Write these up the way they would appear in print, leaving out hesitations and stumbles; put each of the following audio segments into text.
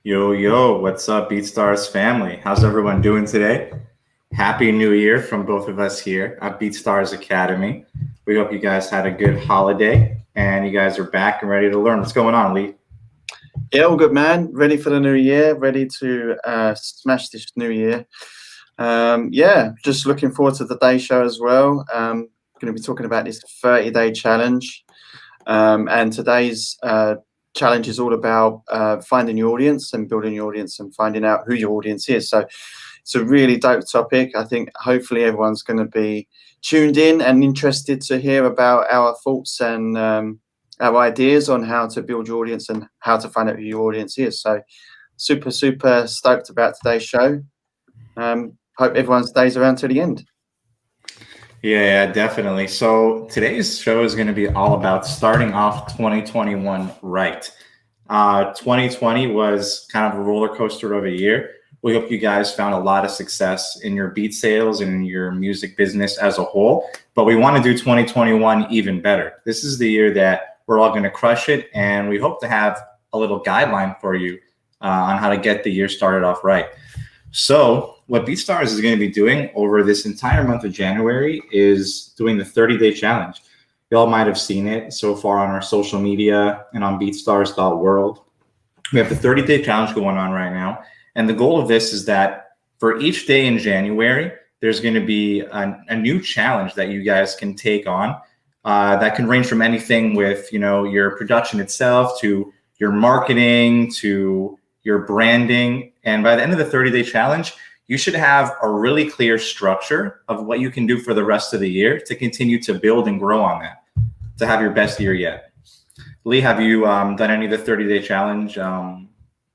Yo, yo, what's up, BeatStars family? How's everyone doing today? Happy New Year from both of us here at BeatStars Academy. We hope you guys had a good holiday and you guys are back and ready to learn. What's going on, Lee? Yeah, all good, man. Ready for the new year, ready to smash this new year. Yeah, just looking forward to the day show as well. Going to be talking about this 30-day challenge. And today's challenge is all about finding your audience and building your audience and finding out who your audience is. So it's a really dope topic. I think hopefully everyone's going to be tuned in and interested to hear about our thoughts and our ideas on how to build your audience and how to find out who your audience is. So super stoked about today's show. Hope everyone stays around to the end. Yeah, definitely. So today's show is going to be all about starting off 2021 right. 2020 was kind of a roller coaster of a year. We hope you guys found a lot of success in your beat sales and in your music business as a whole. But we want to do 2021 even better. This is the year that we're all going to crush it. And we hope to have a little guideline for you on how to get the year started off right. So what BeatStars is going to be doing over this entire month of January is doing the 30-day challenge. You all might have seen it so far on our social media and on BeatStars.world. We have the 30-day challenge going on right now. And the goal of this is that for each day in January, there's going to be a new challenge that you guys can take on that can range from anything with, your production itself to your marketing to your branding. And by the end of the 30-day challenge, you should have a really clear structure of what you can do for the rest of the year to continue to build and grow on that, to have your best year yet. Lee, have you done any of the 30-day challenge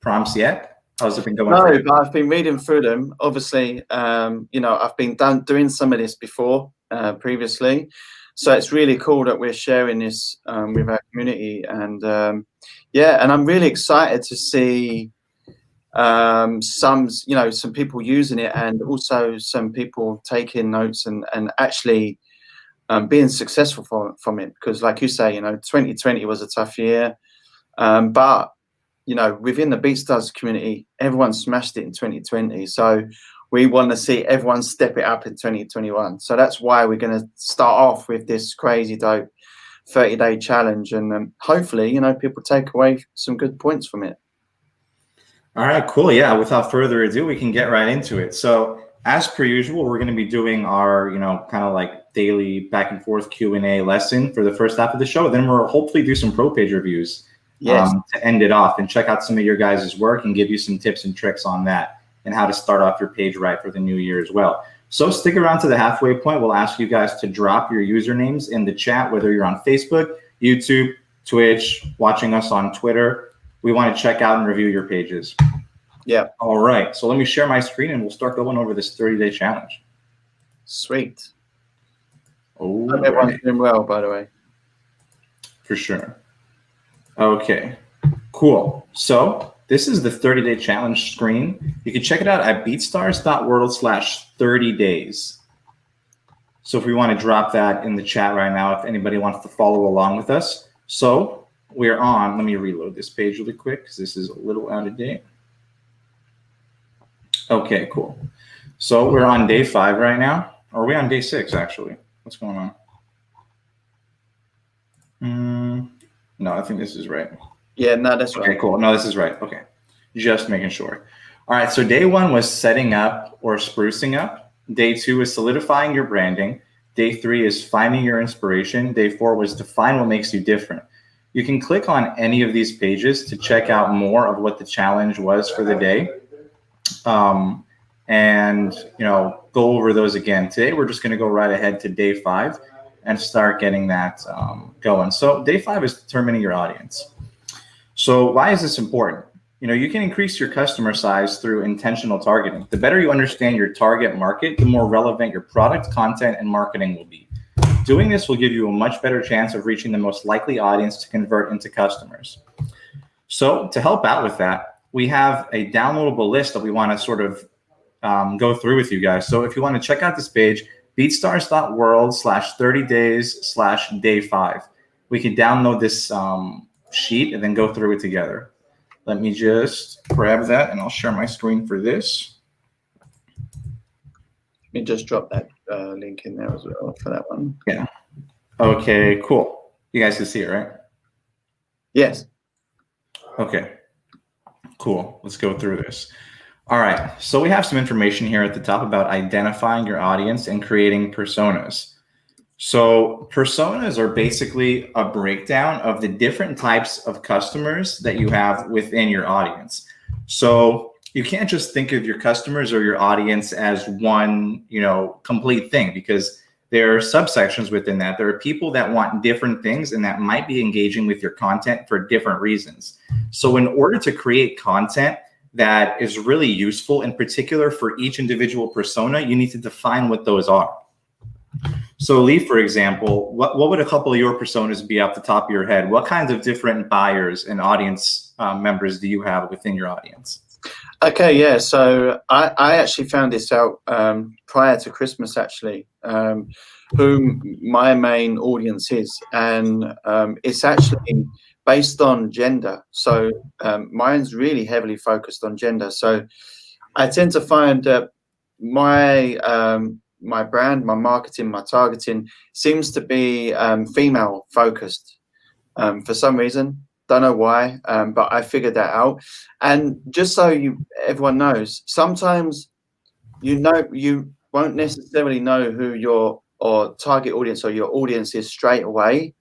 prompts yet? How's it been going? No, but I've been reading through them. Obviously, I've been doing some of this before, previously. So it's really cool that we're sharing this with our community. And and I'm really excited to see some people using it and also some people taking notes and actually being successful from it. Because like you say, 2020 was a tough year. But within the BeatStars community, everyone smashed it in 2020. So we want to see everyone step it up in 2021. So that's why we're going to start off with this crazy dope 30-day challenge. And hopefully, people take away some good points from it. All right, cool. Yeah, without further ado, we can get right into it. So as per usual, we're going to be doing our, kind of like daily back and forth Q&A lesson for the first half of the show. Then we'll hopefully do some pro page reviews. Yes. To end it off and check out some of your guys' work and give you some tips and tricks on that and how to start off your page right for the new year as well. So stick around to the halfway point. We'll ask you guys to drop your usernames in the chat, whether you're on Facebook, YouTube, Twitch, watching us on Twitter. We want to check out and review your pages. Yeah. All right. So let me share my screen and we'll start going over this 30-day challenge. Sweet. Oh, Hope everyone's doing well, by the way. For sure. Okay, cool. So this is the 30-day challenge screen. You can check it out at beatstars.world/30days. So if we want to drop that in the chat right now, if anybody wants to follow along with us. So we're on, let me reload this page really quick because this is a little out of date. Okay, cool. So we're on day 5 right now. Or are we on day 6 actually? What's going on? No, I think this is right. Yeah, no, that's right. Okay, cool. No, this is right. Okay. Just making sure. All right. So day 1 was setting up or sprucing up. Day 2 is solidifying your branding. Day 3 is finding your inspiration. Day 4 was define what makes you different. You can click on any of these pages to check out more of what the challenge was for the day. And, go over those again. Today, we're just going to go right ahead to day 5 and start getting that going. So day 5 is determining your audience. So why is this important? You can increase your customer size through intentional targeting. The better you understand your target market, the more relevant your product, content, and marketing will be. Doing this will give you a much better chance of reaching the most likely audience to convert into customers. So to help out with that, we have a downloadable list that we want to sort of go through with you guys. So if you want to check out this page, beatstars.world/30days/day 5. We can download this sheet and then go through it together. Let me just grab that and I'll share my screen for this. Let me just drop that link in there as well for that one. Yeah. Okay, cool. You guys can see it, right? Yes. Okay, cool. Let's go through this. All right. So we have some information here at the top about identifying your audience and creating personas. So personas are basically a breakdown of the different types of customers that you have within your audience. So you can't just think of your customers or your audience as one, complete thing, because there are subsections within that. There are people that want different things and that might be engaging with your content for different reasons. So in order to create content that is really useful, in particular for each individual persona, you need to define what those are. So Lee, for example, what would a couple of your personas be off the top of your head? What kinds of different buyers and audience members do you have within your audience? Okay, yeah. So I actually found this out prior to Christmas, actually, who my main audience is. And it's actually based on gender. So mine's really heavily focused on gender. So I tend to find my brand, my marketing, my targeting seems to be female focused for some reason. Don't know why, but I figured that out. And just so everyone knows, sometimes you won't necessarily know who your target audience or your audience is straight away.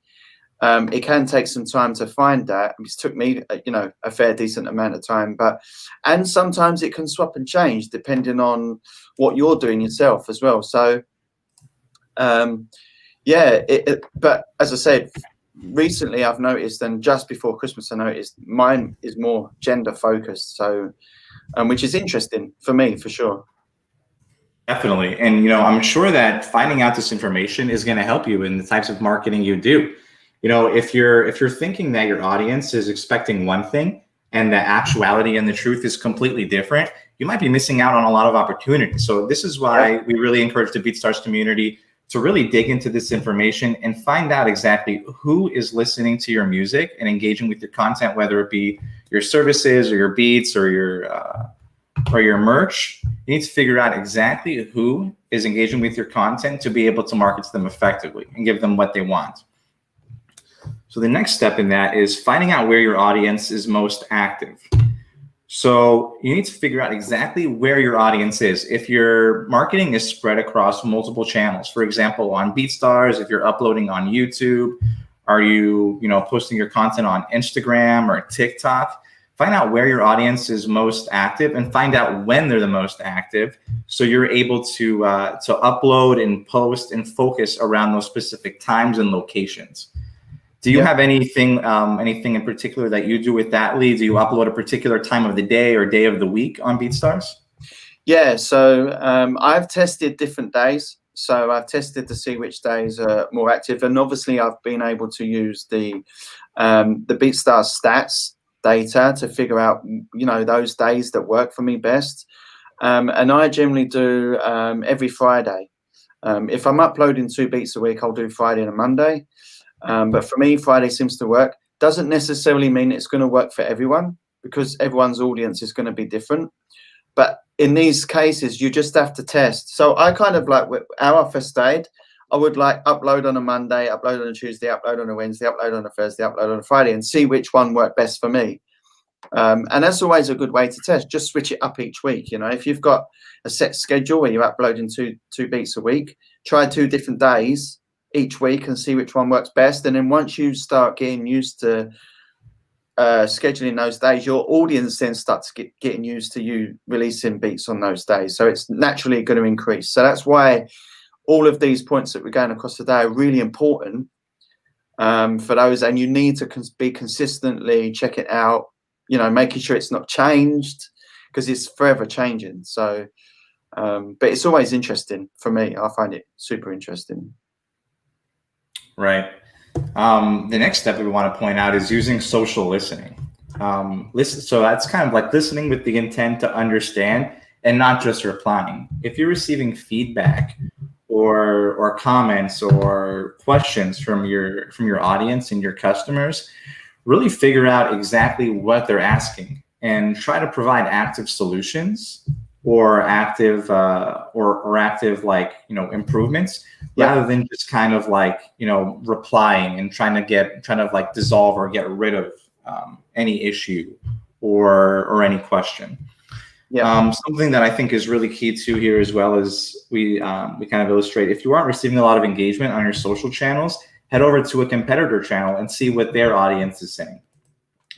It can take some time to find that. It took me, a fair decent amount of time, and sometimes it can swap and change depending on what you're doing yourself as well. So, but as I said, recently I've noticed, and just before Christmas I noticed, mine is more gender focused. So, which is interesting for me, for sure. Definitely. And, I'm sure that finding out this information is going to help you in the types of marketing you do. If you're thinking that your audience is expecting one thing and the actuality and the truth is completely different, you might be missing out on a lot of opportunities. So this is why we really encourage the BeatStars community to really dig into this information and find out exactly who is listening to your music and engaging with your content, whether it be your services or your beats or your merch. You need to figure out exactly who is engaging with your content to be able to market to them effectively and give them what they want. So the next step in that is finding out where your audience is most active. So you need to figure out exactly where your audience is. If your marketing is spread across multiple channels, for example, on BeatStars, if you're uploading on YouTube, are you, posting your content on Instagram or TikTok? Find out where your audience is most active and find out when they're the most active, so you're able to upload and post and focus around those specific times and locations. Do you have anything in particular that you do with that, Lee? Do you upload a particular time of the day or day of the week on BeatStars? Yeah, so I've tested different days. So I've tested to see which days are more active, and obviously I've been able to use the BeatStars stats data to figure out those days that work for me best. And I generally do every Friday. If I'm uploading 2 beats a week, I'll do Friday and a Monday. But for me, Friday seems to work. Doesn't necessarily mean it's going to work for everyone, because everyone's audience is going to be different. But in these cases, you just have to test. So I kind of like our first aid, I would like upload on a Monday, upload on a Tuesday, upload on a Wednesday, upload on a Thursday, upload on a Friday, and see which one worked best for me. And that's always a good way to test. Just switch it up each week. If you've got a set schedule where you're uploading two beats a week, try 2 different days each week and see which one works best. And then once you start getting used to scheduling those days, your audience then starts getting used to you releasing beats on those days. So it's naturally going to increase. So that's why all of these points that we're going across today are really important for those. And you need to be consistently checking out, making sure it's not changed, because it's forever changing. So, but it's always interesting for me. I find it super interesting. Right. The next step that we want to point out is using social listening. So that's kind of like listening with the intent to understand and not just replying. If you're receiving feedback or comments or questions from your audience and your customers, really figure out exactly what they're asking and try to provide active solutions or active or active like improvements rather than just kind of like replying and trying to like dissolve or get rid of any issue or any question. Something that I think is really key too here, as well as we kind of illustrate, if you aren't receiving a lot of engagement on your social channels, head over to a competitor channel and see what their audience is saying.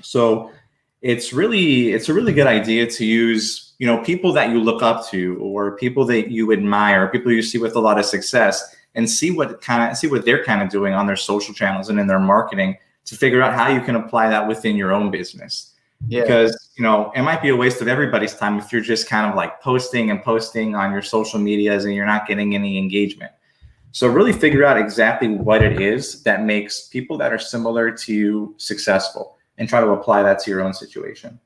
So it's a really good idea to use people that you look up to or people that you admire, people you see with a lot of success, and see what they're kind of doing on their social channels and in their marketing to figure out how you can apply that within your own business. Because it might be a waste of everybody's time if you're just kind of like posting on your social medias and you're not getting any engagement. So really figure out exactly what it is that makes people that are similar to you successful and try to apply that to your own situation.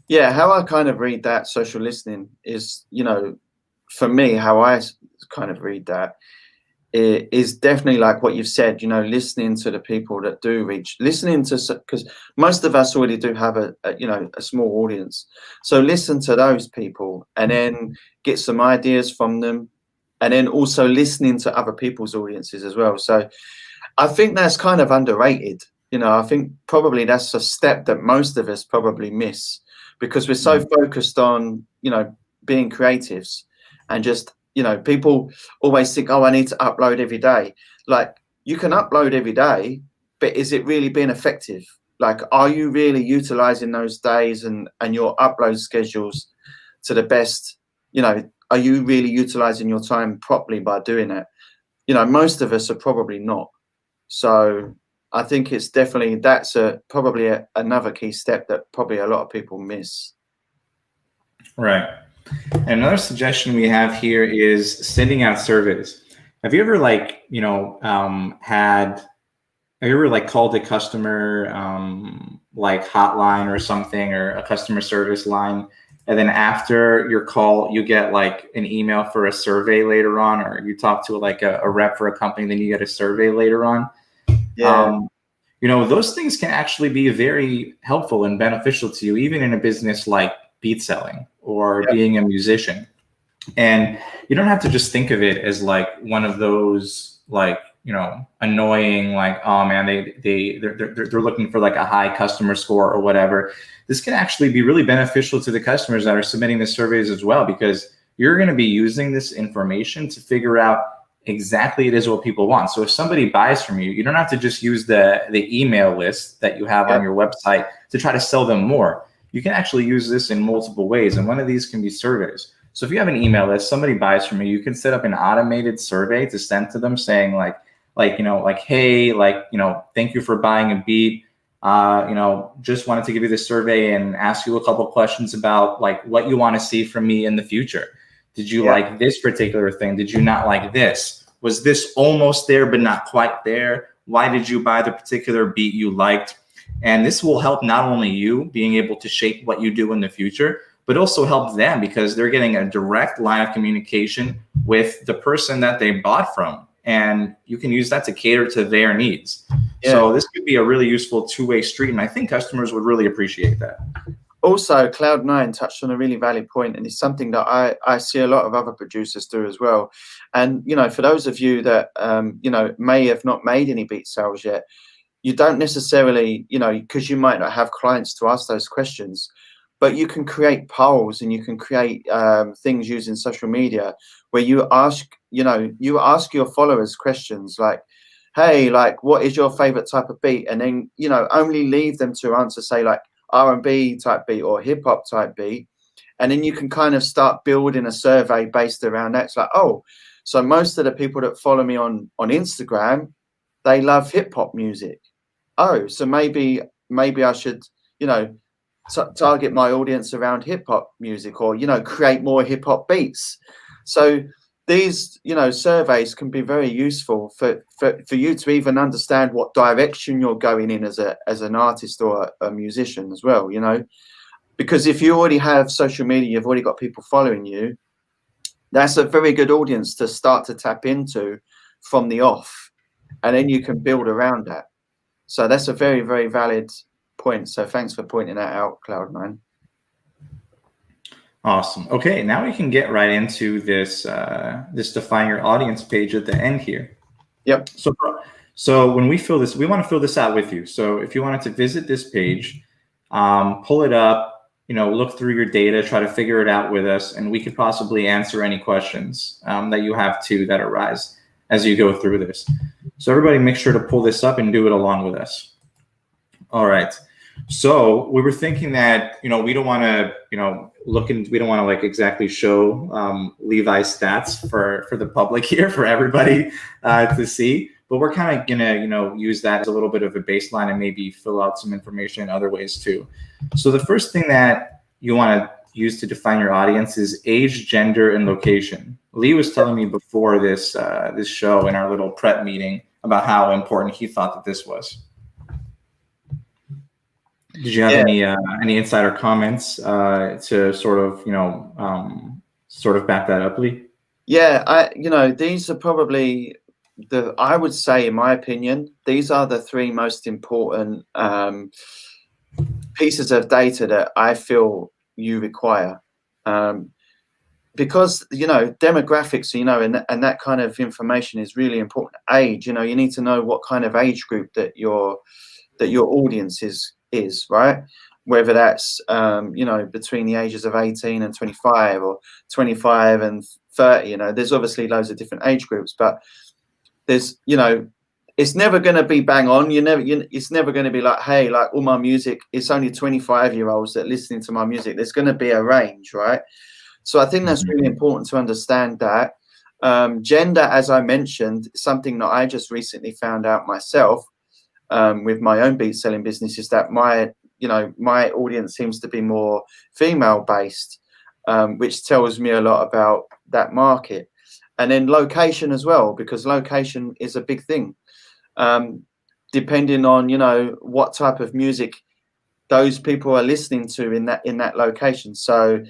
Yeah, how I kind of read that social listening is, for me, how I kind of read that is definitely like what you've said, listening to the people that do reach, because most of us already do have a small audience. So listen to those people and then get some ideas from them, and then also listening to other people's audiences as well. So I think that's kind of underrated. I think probably that's a step that most of us probably miss because we're so focused on, being creatives and just, people always think, oh, I need to upload every day. Like, you can upload every day, but is it really being effective? Like, are you really utilizing those days and your upload schedules to the best? Are you really utilizing your time properly by doing it? Most of us are probably not. So I think it's definitely, that's probably another key step that probably a lot of people miss. Right. And another suggestion we have here is sending out surveys. Have you ever called a customer like hotline or something, or a customer service line, and then after your call you get like an email for a survey later on, or you talk to like a rep for a company, then you get a survey later on? Those things can actually be very helpful and beneficial to you, even in a business like beat selling or being a musician. And you don't have to just think of it as like one of those like, annoying, like, oh man, they're looking for like a high customer score or whatever. This can actually be really beneficial to the customers that are submitting the surveys as well, because you're going to be using this information to figure out exactly it is what people want. So if somebody buys from you, you don't have to just use the email list that you have on your website to try to sell them more. You can actually use this in multiple ways, and one of these can be surveys. So if you have an email list, somebody buys from you, you can set up an automated survey to send to them saying hey, thank you for buying a beat. Just wanted to give you this survey and ask you a couple of questions about like what you want to see from me in the future. Did you like this particular thing? Did you not like this? Was this almost there but not quite there? Why did you buy the particular beat you liked? And this will help not only you being able to shape what you do in the future, but also help them because they're getting a direct line of communication with the person that they bought from. And you can use that to cater to their needs. So this could be a really useful two-way street. And I think customers would really appreciate that. Also, Cloud9 touched on a really valid point, and it's something that I see a lot of other producers do as well. And, for those of you that, may have not made any beat sales yet, you don't necessarily, because you might not have clients to ask those questions, but you can create polls and you can create things using social media where you ask your followers questions like, hey, like, what is your favorite type of beat? And then, only leave them to answer, say like R&B type beat or hip hop type beat. And then you can kind of start building a survey based around that. It's like, oh, so most of the people that follow me on Instagram, they love hip hop music. Oh, so maybe I should, target my audience around hip hop music, or, create more hip hop beats. So these, surveys can be very useful for you to even understand what direction you're going in as an artist or a musician as well, because if you already have social media, you've already got people following you, that's a very good audience to start to tap into from the off, and then you can build around that. So that's a very, very valid point. So thanks for pointing that out, Cloud9. Awesome. Okay, now we can get right into this this define your audience page at the end here. Yep. So when we fill this, we want to fill this out with you. So if you wanted to visit this page, pull it up, look through your data, try to figure it out with us, and we could possibly answer any questions that you have too that arise as you go through this. So everybody make sure to pull this up and do it along with us. All right. So we were thinking that, we don't want to, we don't want to like exactly show Levi's stats for the public here, for everybody to see, but we're kind of gonna, use that as a little bit of a baseline and maybe fill out some information in other ways too. So the first thing that you want to use to define your audience is age, gender, and location. Lee was telling me before this this show in our little prep meeting about how important he thought that this was. Did you have any insider comments to sort of back that up, Lee? Yeah, these are probably I would say, in my opinion, these are the three most important pieces of data that I feel you require, because demographics, and that kind of information is really important. Age, you need to know what kind of age group that your audience is, right? Whether that's between the ages of 18 and 25 or 25 and 30. There's obviously loads of different age groups, but there's it's never going to be bang on. It's never going to be like, hey, like all my music, it's only 25-year-olds that are listening to my music. There's going to be a range, right? So I think that's really important to understand that. Gender, as I mentioned, something that I just recently found out myself with my own beat selling business, is that my audience seems to be more female based, which tells me a lot about that market. And then location as well, because location is a big thing. Depending on what type of music those people are listening to in that location. So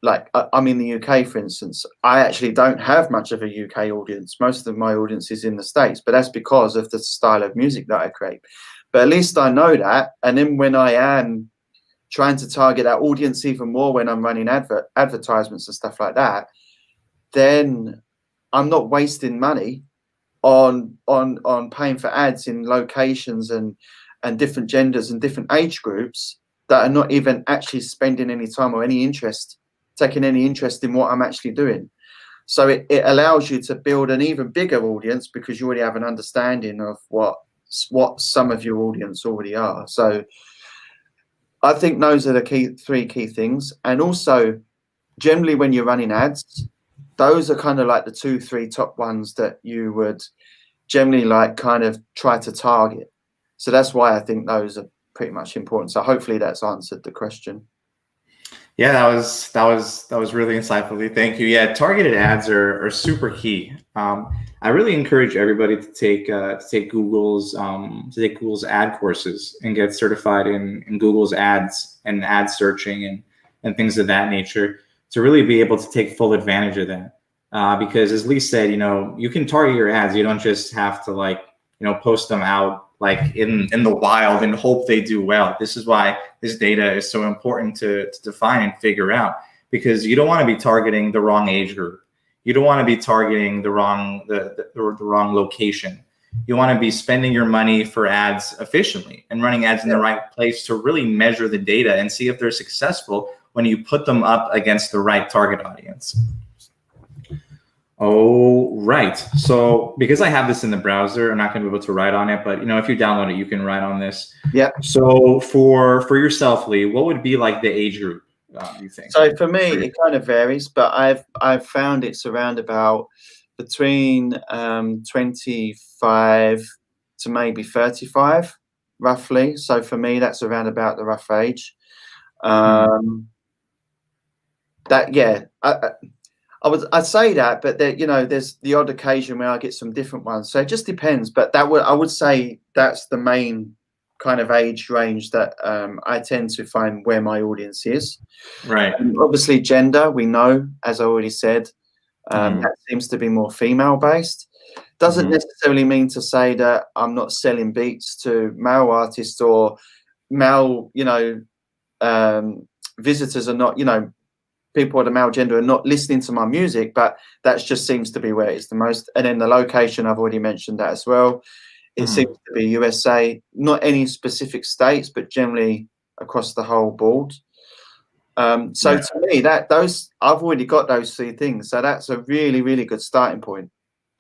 like I'm in the UK, for instance. I actually don't have much of a UK audience. Most of my audience is in the States, but that's because of the style of music that I create. But at least I know that. And then when I am trying to target that audience even more, when I'm running advertisements and stuff like that, then I'm not wasting money on paying for ads in locations and different genders and different age groups that are not even actually spending any time or taking any interest in what I'm actually doing. So it allows you to build an even bigger audience because you already have an understanding of what some of your audience already are. So I think those are the three key things. And also, generally when you're running ads, those are kind of like the 2-3 top ones that you would generally like kind of try to target. So that's why I think those are pretty much important. So hopefully that's answered the question. Yeah, that was really insightful. Thank you. Yeah, targeted ads are super key. I really encourage everybody to take Google's ad courses and get certified in Google's ads and ad searching and things of that nature to really be able to take full advantage of that. Because as Lee said, you can target your ads. You don't just have to post them out like in the wild and hope they do well. This is why this data is so important to define and figure out, because you don't want to be targeting the wrong age group. You don't want to be targeting the wrong location. You want to be spending your money for ads efficiently and running ads in the right place to really measure the data and see if they're successful when you put them up against the right target audience. Oh, right. So because I have this in the browser, I'm not going to be able to write on it, but if you download it, you can write on this. Yeah. So for yourself, Lee, what would be like the age group, you think? So for me, it kind of varies, but I've found it's around about between 25 to maybe 35, roughly. So for me, that's around about the rough age. I'd say that, but there's the odd occasion where I get some different ones. So it just depends. But I would say that's the main kind of age range that I tend to find where my audience is. Right. And obviously, gender, we know, as I already said, that seems to be more female based. doesn't necessarily mean to say that I'm not selling beats to male artists or male, visitors are not, people of the male gender are not listening to my music, but that just seems to be where it's the most. And then the location, I've already mentioned that as well. It seems to be USA, not any specific states, but generally across the whole board. So to me, I've already got those 3 things. So that's a really, really good starting point.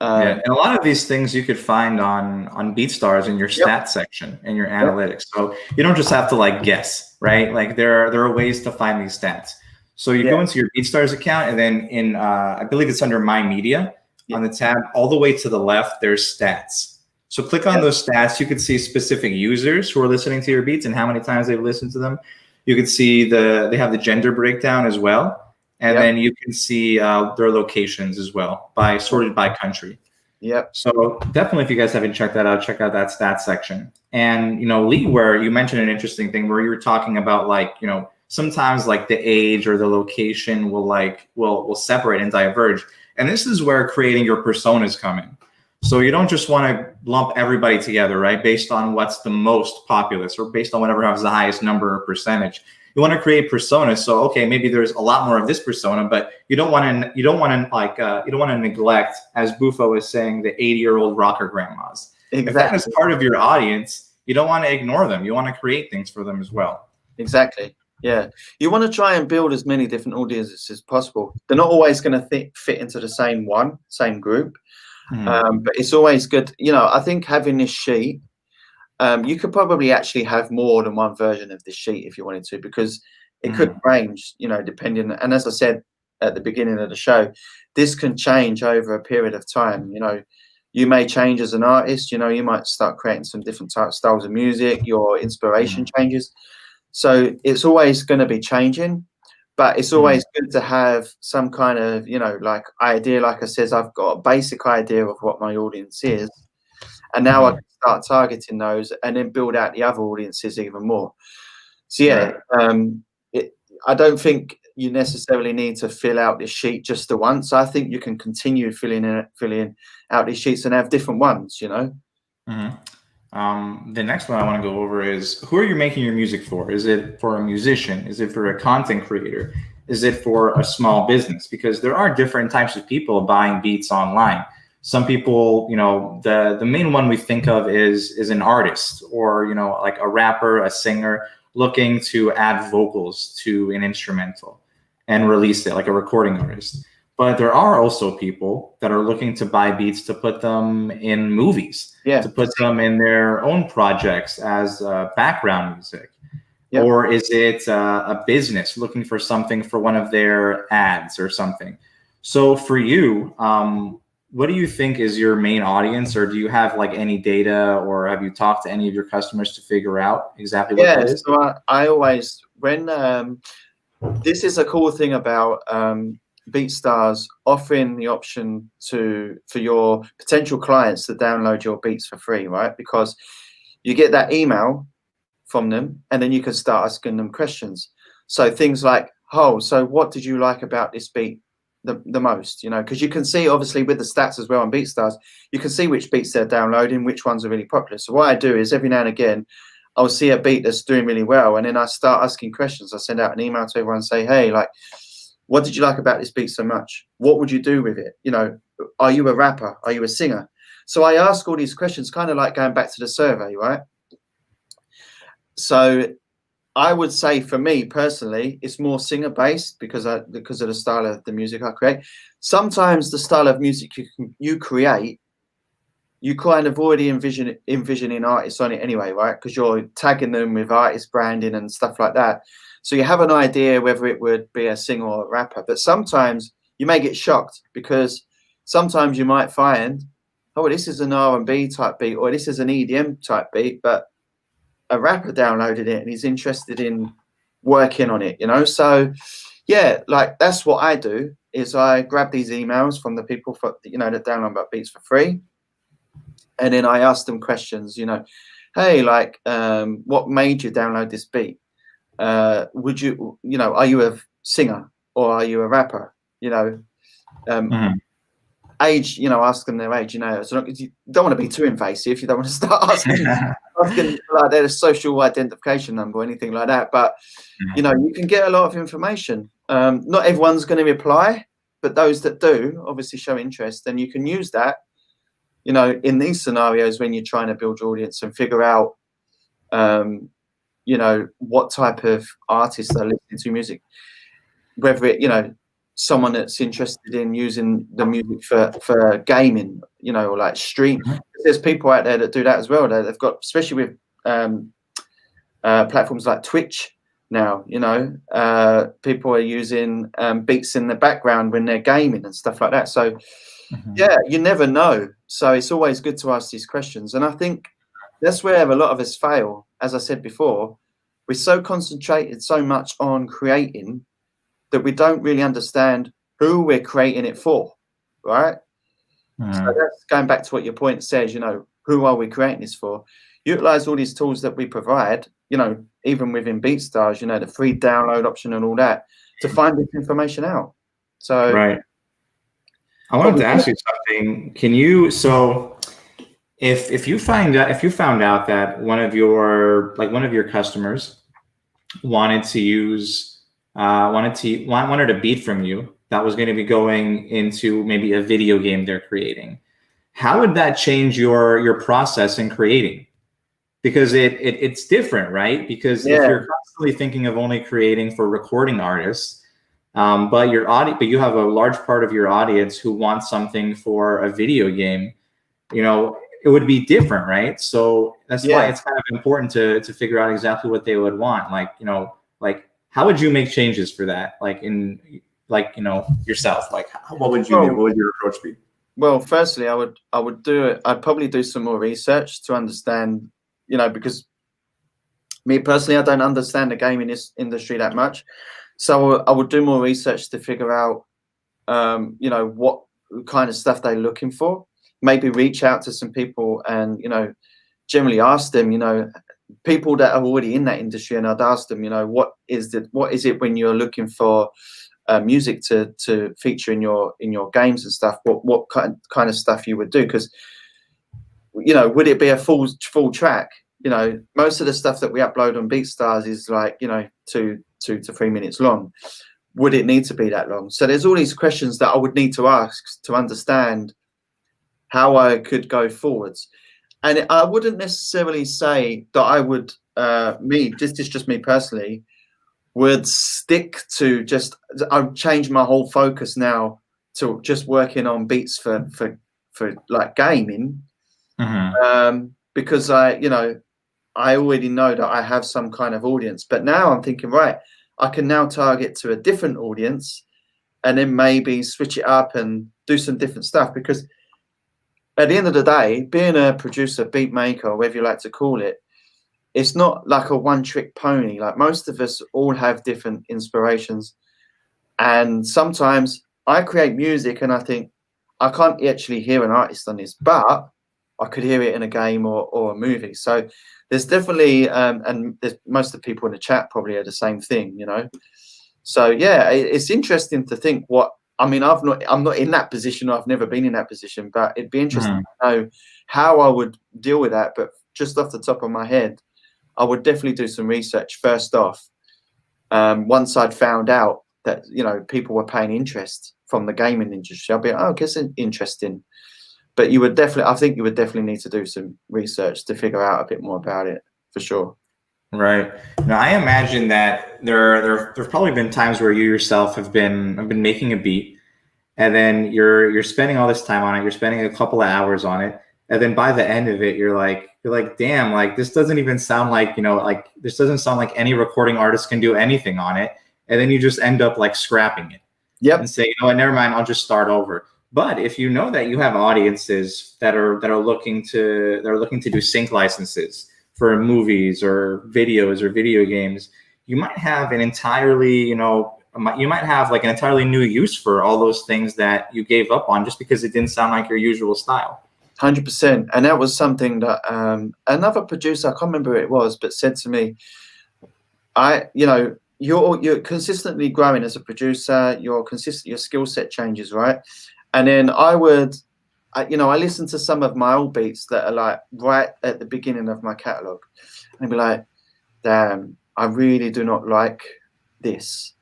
And a lot of these things you could find on BeatStars in your stats section and your analytics. So you don't just have to like guess, right? Like there are ways to find these stats. So you go into your BeatStars account, and then in I believe it's under My Media on the tab, all the way to the left, there's stats. So click on those stats. You can see specific users who are listening to your beats and how many times they've listened to them. You can see they have the gender breakdown as well. And then you can see their locations as well, sorted by country. So definitely, if you guys haven't checked that out, check out that stats section. And Lee, where you mentioned an interesting thing where you were talking about like sometimes like the age or the location will separate and diverge. And this is where creating your personas come in. So you don't just want to lump everybody together, right? Based on what's the most populous or based on whatever has the highest number or percentage. You want to create personas. So okay, maybe there's a lot more of this persona, but you don't want to neglect, as Bufo was saying, the 80-year-old rocker grandmas. Exactly. If that is part of your audience, you don't want to ignore them. You want to create things for them as well. Exactly. Yeah, you want to try and build as many different audiences as possible. They're not always going to fit into the same group, but it's always good. I think having this sheet, you could probably actually have more than one version of this sheet if you wanted to, because it could range, depending. And as I said at the beginning of the show, this can change over a period of time. You may change as an artist. You might start creating some different styles of music. Your inspiration changes. So it's always going to be changing, but it's always good to have some kind of, like idea. Like I said, I've got a basic idea of what my audience is. And now I can start targeting those and then build out the other audiences even more. So I don't think you necessarily need to fill out this sheet just the once. I think you can continue filling out these sheets and have different ones, The next one I want to go over is, who are you making your music for? Is it for a musician? Is it for a content creator? Is it for a small business? Because there are different types of people buying beats online. Some people, the main one we think of is an artist, or like a rapper, a singer looking to add vocals to an instrumental and release it, like a recording artist. But there are also people that are looking to buy beats to put them in movies, to put them in their own projects as background music. Or is it a business looking for something for one of their ads or something? So for you, what do you think is your main audience, or do you have like any data, or have you talked to any of your customers to figure out exactly what that is? So I always, when this is a cool thing about BeatStars offering the option for your potential clients to download your beats for free, right? Because you get that email from them, and then you can start asking them questions. So things like, so what did you like about this beat the most? Because you can see obviously with the stats as well on BeatStars, you can see which beats they're downloading, which ones are really popular. So what I do is every now and again, I'll see a beat that's doing really well, and then I start asking questions. I send out an email to everyone and say, hey, like, what did you like about this beat so much? What would you do with it? Are you a rapper? Are you a singer? So I ask all these questions, kind of like going back to the survey, right? So I would say for me personally, it's more singer based because of the style of the music I create. Sometimes the style of music you create, you kind of already envisioning artists on it anyway, right? Because you're tagging them with artist branding and stuff like that. So you have an idea whether it would be a singer or a rapper. But sometimes you may get shocked, because sometimes you might find, oh, this is an R&B type beat, or this is an EDM type beat, but a rapper downloaded it and he's interested in working on it, So like that's what I do, is I grab these emails from the people that download my beats for free, and then I ask them questions, hey, like, what made you download this beat? Would you, are you a singer or are you a rapper? age, you know, ask them their age, you know, as long as you don't want to be too invasive. You don't want to start asking like their social identification number or anything like that. But, you know, you can get a lot of information. Not everyone's going to reply, but those that do obviously show interest, and you can use that, you know, in these scenarios when you're trying to build your audience and figure out, you know, what type of artists are listening to music, whether it, you know, someone that's interested in using the music for gaming, you know, or like stream. There's people out there that do that as well. They've got, especially with platforms like Twitch now, you know, people are using beats in the background when they're gaming and stuff like that. So yeah, you never know. So it's always good to ask these questions. And I think that's where a lot of us fail. As I said before, we're so concentrated so much on creating that we don't really understand who we're creating it for, right? So that's going back to what your point says, you know, who are we creating this for? Utilize all these tools that we provide, you know, even within BeatStars, you know, the free download option and all that, to find this information out. So right. I wanted to ask you something. Can you, so if you found out that one of your customers wanted to use wanted a beat from you that was going to be going into maybe a video game they're creating, how would that change your process in creating? Because it's different, right? Because if you're constantly thinking of only creating for recording artists, but you have a large part of your audience who wants something for a video game, you know, it would be different, right? So that's why it's kind of important to figure out exactly what they would want. Like, you know, like how would you make changes for that? Like in, like, you know, yourself, like what would you do? What would your approach be? Well, firstly, I'd probably do some more research to understand, you know, because me personally, I don't understand the gaming industry that much. So I would do more research to figure out, you know, what kind of stuff they're looking for. Maybe reach out to some people and, you know, generally ask them, you know, people that are already in that industry, and I'd ask them, you know, what is it when you're looking for music to feature in your games and stuff? What kind of stuff you would do? Because, you know, would it be a full track? You know, most of the stuff that we upload on BeatStars is like, you know, 2 to 3 minutes long. Would it need to be that long? So there's all these questions that I would need to ask to understand how I could go forwards. And I wouldn't necessarily say that I would, just me personally, would stick to just, I'd change my whole focus now to just working on beats for like gaming. Because you know, I already know that I have some kind of audience, but now I'm thinking, right, I can now target to a different audience and then maybe switch it up and do some different stuff. Because at the end of the day, being a producer, beat maker, or whatever you like to call it, it's not like a one-trick pony. Like most of us all have different inspirations. And sometimes I create music and I think, I can't actually hear an artist on this, but I could hear it in a game or a movie. So there's definitely, and there's, most of the people in the chat probably are the same thing, you know. So yeah, it's interesting to think what, I mean, I'm not in that position. I've never been in that position, but it'd be interesting to know how I would deal with that. But just off the top of my head, I would definitely do some research first off. Once I'd found out that, you know, people were paying interest from the gaming industry, I'd be like, oh, I guess it's interesting. But you would definitely, I think you would definitely need to do some research to figure out a bit more about it, for sure. Right. Now, I imagine that there've probably been times where you yourself have been making a beat, and then you're spending all this time on it. You're spending a couple of hours on it, and then by the end of it, you're like, damn, like this doesn't even sound like, you know, like this doesn't sound like any recording artist can do anything on it, and then you just end up like scrapping it. Yep. And say, you know what, never mind, I'll just start over. But if you know that you have audiences that are looking to do sync licenses for movies or videos or video games, you might have an entirely, you know, you might have like an entirely new use for all those things that you gave up on just because it didn't sound like your usual style. 100%. And that was something that another producer, I can't remember who it was, but said to me, you know, you're consistently growing as a producer, your skill set changes, right? And then I listen to some of my old beats that are like right at the beginning of my catalog, and be like, damn, I really do not like this.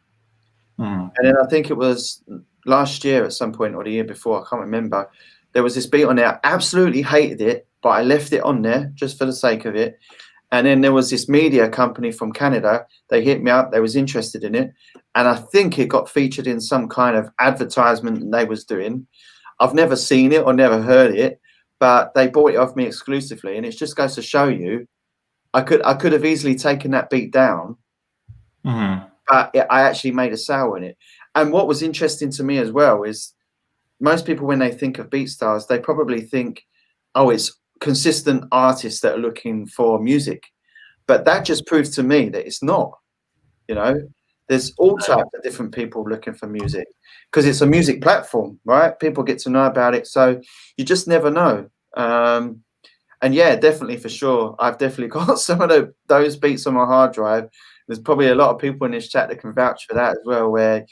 And then I think it was last year at some point, or the year before, I can't remember, there was this beat on there. I absolutely hated it, but I left it on there just for the sake of it. And then there was this media company from Canada. They hit me up. They was interested in it. And I think it got featured in some kind of advertisement they was doing. I've never seen it or never heard it, but they bought it off me exclusively. And it just goes to show you, I could have easily taken that beat down, but I actually made a sale on it. And what was interesting to me as well is most people, when they think of BeatStars, they probably think, oh, it's consistent artists that are looking for music. But that just proves to me that it's not. There's all types of different people looking for music, because it's a music platform, right? People get to know about it, so you just never know. And yeah, definitely, for sure, I've definitely got some of those beats on my hard drive. There's probably a lot of people in this chat that can vouch for that as well, where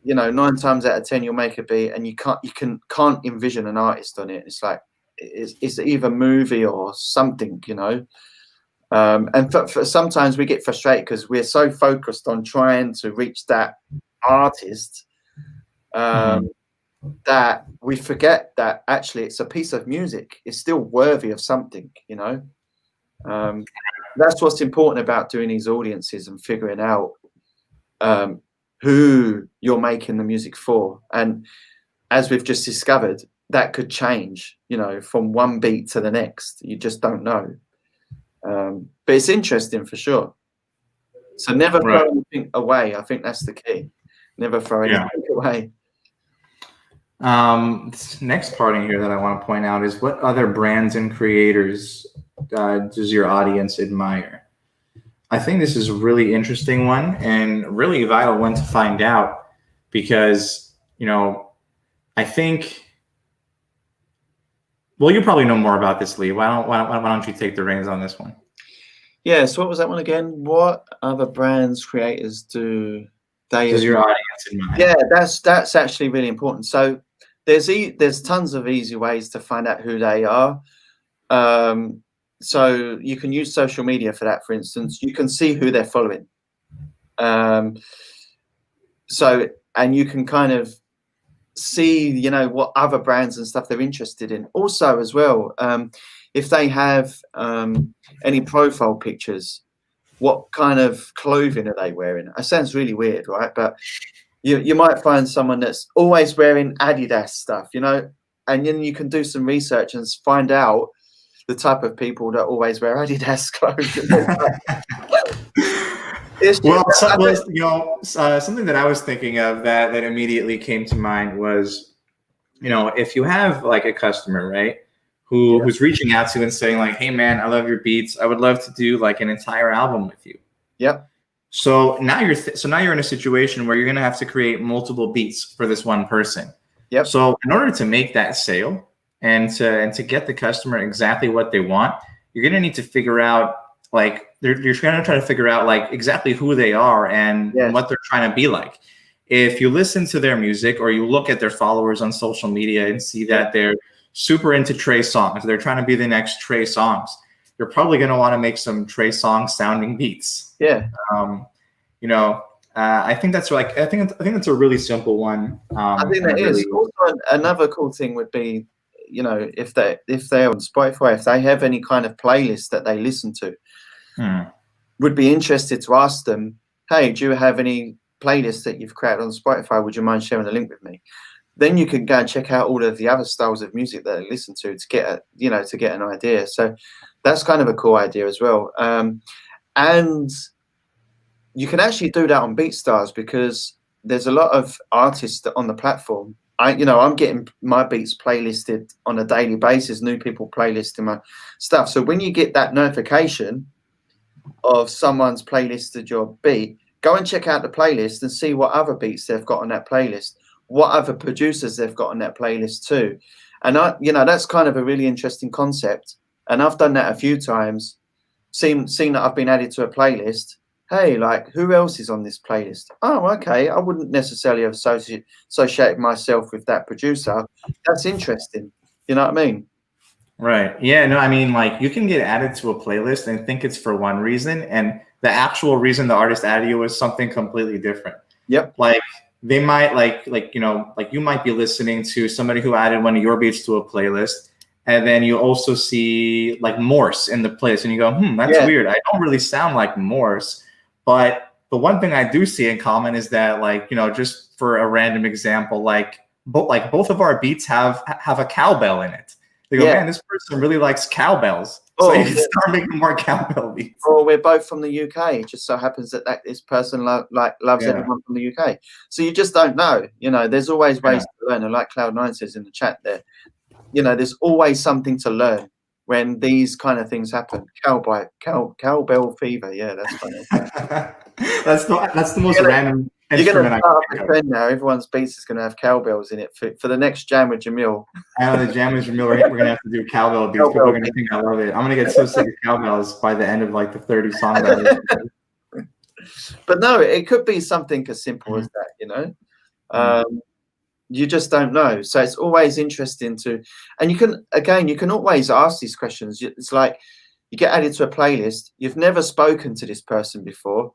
9 times out of 10 you'll make a beat and you can't envision an artist on it. It's like it's either movie or something, and for sometimes we get frustrated because we're so focused on trying to reach that artist that we forget that actually it's a piece of music. It's still worthy of something, That's what's important about doing these audiences and figuring out who you're making the music for. And as we've just discovered, that could change, from one beat to the next. You just don't know. But it's interesting for sure. So never throw anything away. I think that's the key. Never throw anything away. This next part in here that I want to point out is, what other brands and creators does your audience admire? I think this is a really interesting one and really vital one to find out, because, I think, well, you probably know more about this, Lee. Why don't you take the reins on this one? Yeah, so what was that one again? What other brands, creators does your audience admire? Yeah, that's actually really important. So there's tons of easy ways to find out who they are. So you can use social media for that. For instance, you can see who they're following. And you can kind of see, what other brands and stuff they're interested in. Also, as well, if they have any profile pictures, what kind of clothing are they wearing? It sounds really weird, right? But you might find someone that's always wearing Adidas stuff, and then you can do some research and find out the type of people that always wear Adidas clothing. Something that I was thinking of that immediately came to mind was, if you have like a customer, right, who's reaching out to you and saying like, hey man, I love your beats, I would love to do like an entire album with you. Yep. So now you're in a situation where you're going to have to create multiple beats for this one person. Yep. So in order to make that sale and to get the customer exactly what they want, you're going to need to figure out, like, you're going to try to figure out like exactly who they are and what they're trying to be like. If you listen to their music or you look at their followers on social media and see that they're super into Trey Songz, they're trying to be the next Trey Songz, you're probably going to want to make some Trey Songz sounding beats. Yeah. I think that's like, I think that's a really simple one. I think that is. Also, another cool thing would be, if they're on Spotify, if they have any kind of playlist that they listen to, would be interested to ask them, hey, do you have any playlists that you've created on Spotify? Would you mind sharing the link with me? Then you can go and check out all of the other styles of music that they listen to get an idea. So that's kind of a cool idea as well. And you can actually do that on BeatStars, because there's a lot of artists on the platform. I'm getting my beats playlisted on a daily basis, new people playlisting my stuff. So when you get that notification of someone's playlisted your beat, go and check out the playlist and see what other beats they've got on that playlist, what other producers they've got on that playlist too. And that's kind of a really interesting concept. And I've done that a few times, seen that I've been added to a playlist, hey, like, who else is on this playlist? Oh, okay. I wouldn't necessarily have associated myself with that producer. That's interesting. You know what I mean? Right. Yeah. No, I mean, like you can get added to a playlist and think it's for one reason, and the actual reason the artist added you was something completely different. Yep. Like they might like you know, like you might be listening to somebody who added one of your beats to a playlist, and then you also see like Morse in the playlist, and you go, that's Yeah. weird. I don't really sound like Morse, but the one thing I do see in common is that, like, you know, just for a random example, like both of our beats have a cowbell in it. They go, Yeah. man, this person really likes cowbells. So Oh, you can start making more cowbell beats. or we're both from the UK. It just so happens that this person loves Yeah. everyone from the UK. So you just don't know. You know, there's always ways to learn. And like Cloud9 says in the chat there, you know, there's always something to learn when these kind of things happen. Cowbell fever. Yeah, that's funny. that's the most random You're going instrument to I start can up think a of. trend now. Everyone's beats is going to have cowbells in it for the next jam with Jamil. I know the jam is Jamil. We're gonna have to do cowbell beats. People are gonna think I love it. I'm gonna get so sick of cowbells by the end of like the 30 songs I listen to. But no, it could be something as simple as that, you know. You just don't know. So it's always interesting and you can always ask these questions. It's like you get added to a playlist. You've never spoken to this person before.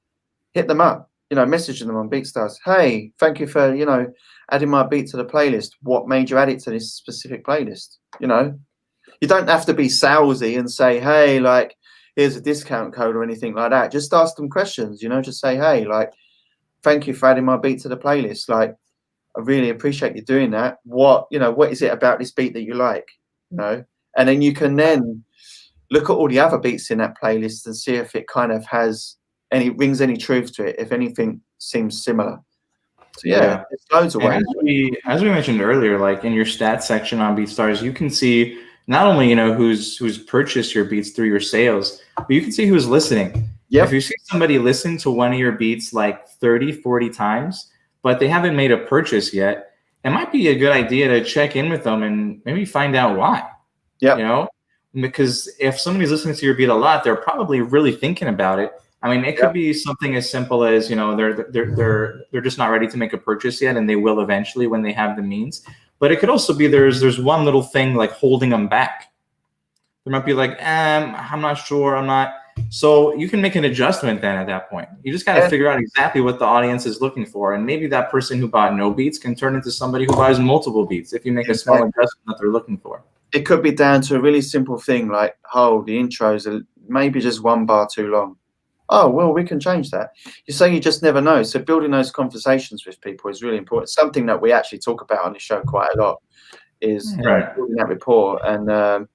Hit them up, you know, messaging them on BeatStars. Hey, thank you for, you know, adding my beat to the playlist. What made you add it to this specific playlist? You know, you don't have to be salesy and say, hey, like, here's a discount code or anything like that. Just ask them questions, you know, just say, hey, like, thank you for adding my beat to the playlist. Like, I really appreciate you doing that. What is it about this beat that you like? You know, and then you can then look at all the other beats in that playlist and see if it kind of rings any truth to it, if anything seems similar. So yeah. There's loads of ways. As we mentioned earlier, like in your stats section on BeatStars, you can see not only, you know, who's purchased your beats through your sales, but you can see who's listening. Yep. If you see somebody listen to one of your beats like 30, 40 times, but they haven't made a purchase yet, it might be a good idea to check in with them and maybe find out why. Yeah. You know, because if somebody's listening to your beat a lot, they're probably really thinking about it. I mean, it could be something as simple as, you know, they're just not ready to make a purchase yet, and they will eventually when they have the means. But it could also be there's one little thing like holding them back. They might be like, I'm not sure, I'm not. So you can make an adjustment then at that point. You just got to figure out exactly what the audience is looking for, and maybe that person who bought no beats can turn into somebody who buys multiple beats if you make a small adjustment that they're looking for. It could be down to a really simple thing like, oh, the intros are maybe just one bar too long. Oh, well, we can change that. You say you just never know. So building those conversations with people is really important. Something that we actually talk about on the show quite a lot is building that rapport, and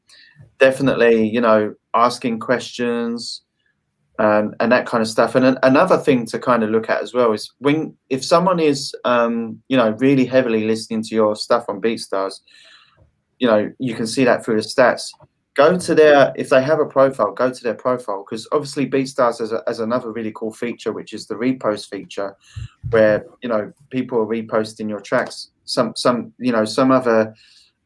definitely, you know, asking questions and that kind of stuff. And another thing to kind of look at as well is if someone is, you know, really heavily listening to your stuff on BeatStars, you know, you can see that through the stats. Go to if they have a profile, go to their profile, because obviously BeatStars has another really cool feature, which is the repost feature, where, you know, people are reposting your tracks. Some other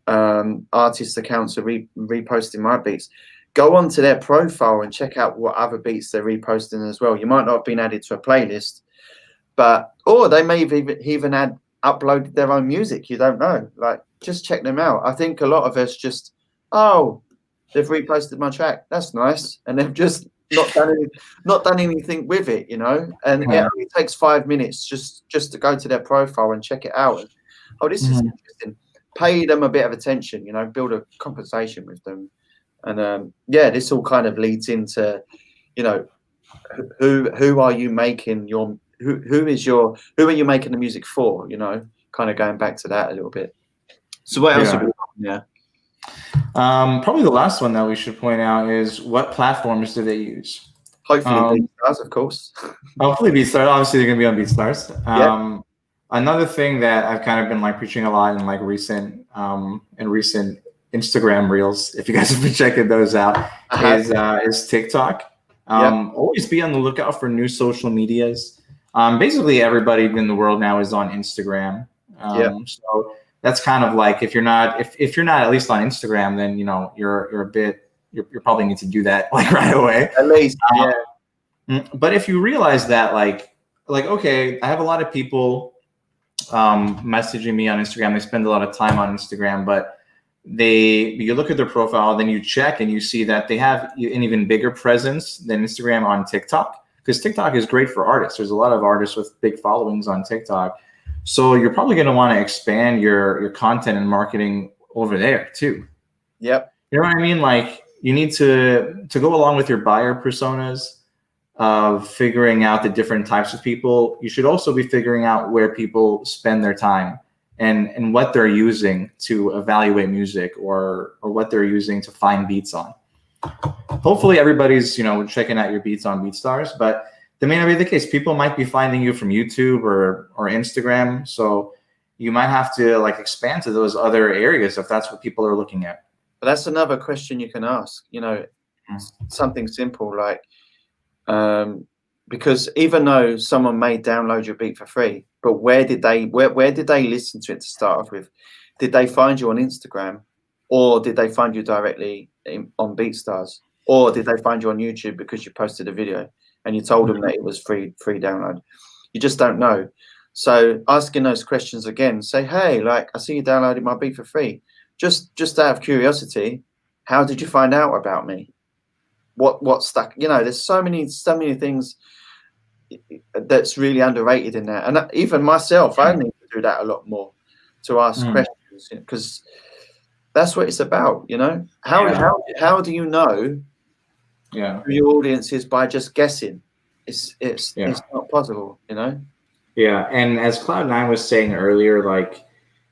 artist accounts are reposting my beats. Go onto their profile and check out what other beats they're reposting as well. You might not have been added to a playlist, or they may have even uploaded their own music. You don't know. Like, just check them out. I think a lot of us just, they've reposted my track. That's nice, and they've just not done anything with it, you know. And it only takes 5 minutes just to go to their profile and check it out. And, this is interesting. Pay them a bit of attention, you know. Build a conversation with them, and this all kind of leads into, you know, who are you making your who are you making the music for? You know, kind of going back to that a little bit. So what else? Probably the last one that we should point out is what platforms do they use? Hopefully BeatStars, of course. Hopefully BeatStars. Obviously, they're going to be on BeatStars. Another thing that I've kind of been like preaching a lot in like recent Instagram reels, if you guys have been checking those out, is TikTok. Always be on the lookout for new social medias. Basically, everybody in the world now is on Instagram. So that's kind of like, if you're not at least on Instagram, then, you know, you probably need to do that like right away. At least, But if you realize that, like, okay, I have a lot of people messaging me on Instagram. They spend a lot of time on Instagram, but you look at their profile, then you check and you see that they have an even bigger presence than Instagram on TikTok, because TikTok is great for artists. There's a lot of artists with big followings on TikTok. So you're probably going to want to expand your content and marketing over there too. Yep. You know what I mean? Like, you need to go along with your buyer personas of figuring out the different types of people. You should also be figuring out where people spend their time and what they're using to evaluate music, or what they're using to find beats on. Hopefully everybody's, checking out your beats on BeatStars, but that may not be the case. People might be finding you from YouTube or Instagram. So you might have to like expand to those other areas if that's what people are looking at. But that's another question you can ask, something simple like, because even though someone may download your beat for free, but where did they listen to it to start off with? Did they find you on Instagram, or did they find you directly on BeatStars, or did they find you on YouTube because you posted a video and you told them that it was free download? You just don't know. So asking those questions again, say, hey, like, I see you downloaded my beat for free. Just out of curiosity, how did you find out about me? What stuck? There's so many things that's really underrated in there. And even myself, I need to do that a lot more, to ask questions, because that's what it's about. How do you know who your audience is by just guessing? It's not possible. Yeah, and as Cloud9 was saying earlier, like,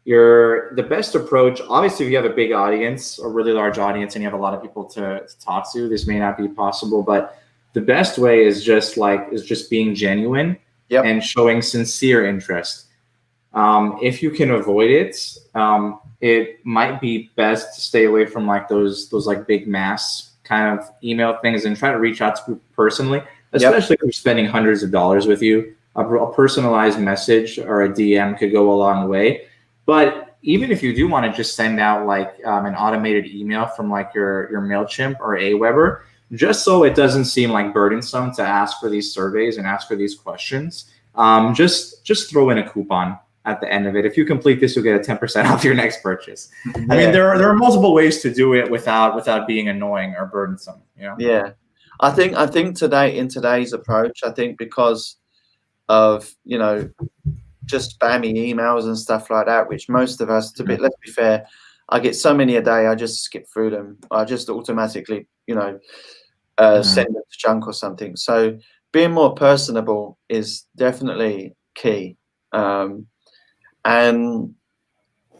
the best approach, obviously if you have a big audience, a really large audience, and you have a lot of people to talk to, this may not be possible, but the best way is just being genuine and showing sincere interest. If you can avoid it, it might be best to stay away from like those like big mass kind of email things, and try to reach out to people personally, especially if you're spending hundreds of dollars with you. A personalized message or a DM could go a long way. But even if you do want to just send out like an automated email from like your MailChimp or Aweber, just so it doesn't seem like burdensome to ask for these surveys and ask for these questions, just throw in a coupon at the end of it. If you complete this, you'll get a 10% off your next purchase. I mean, there are multiple ways to do it without being annoying or burdensome. Yeah, I think today, in today's approach, I think because of just spammy emails and stuff like that, which most of us, let's be fair, I get so many a day, I just skip through them. I just automatically, send them to junk or something. So being more personable is definitely key. And,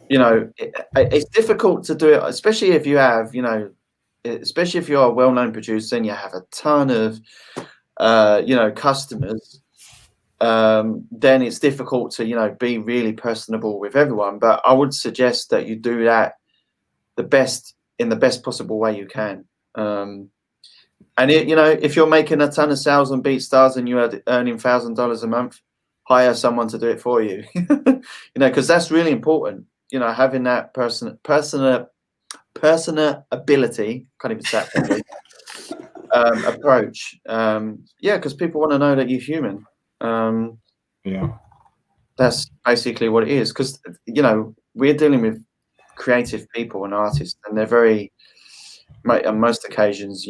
it's difficult to do it, especially if you have, especially if you're a well-known producer and you have a ton of, customers. Then it's difficult to be really personable with everyone. But I would suggest that you do that in the best possible way you can. And if you're making a ton of sales on BeatStars and you're earning $1,000 a month, hire someone to do it for you. Because that's really important. Having that personability, can't even say it properly, approach. Because people want to know that you're human. That's basically what it is, because we're dealing with creative people and artists, and they're very, on most occasions,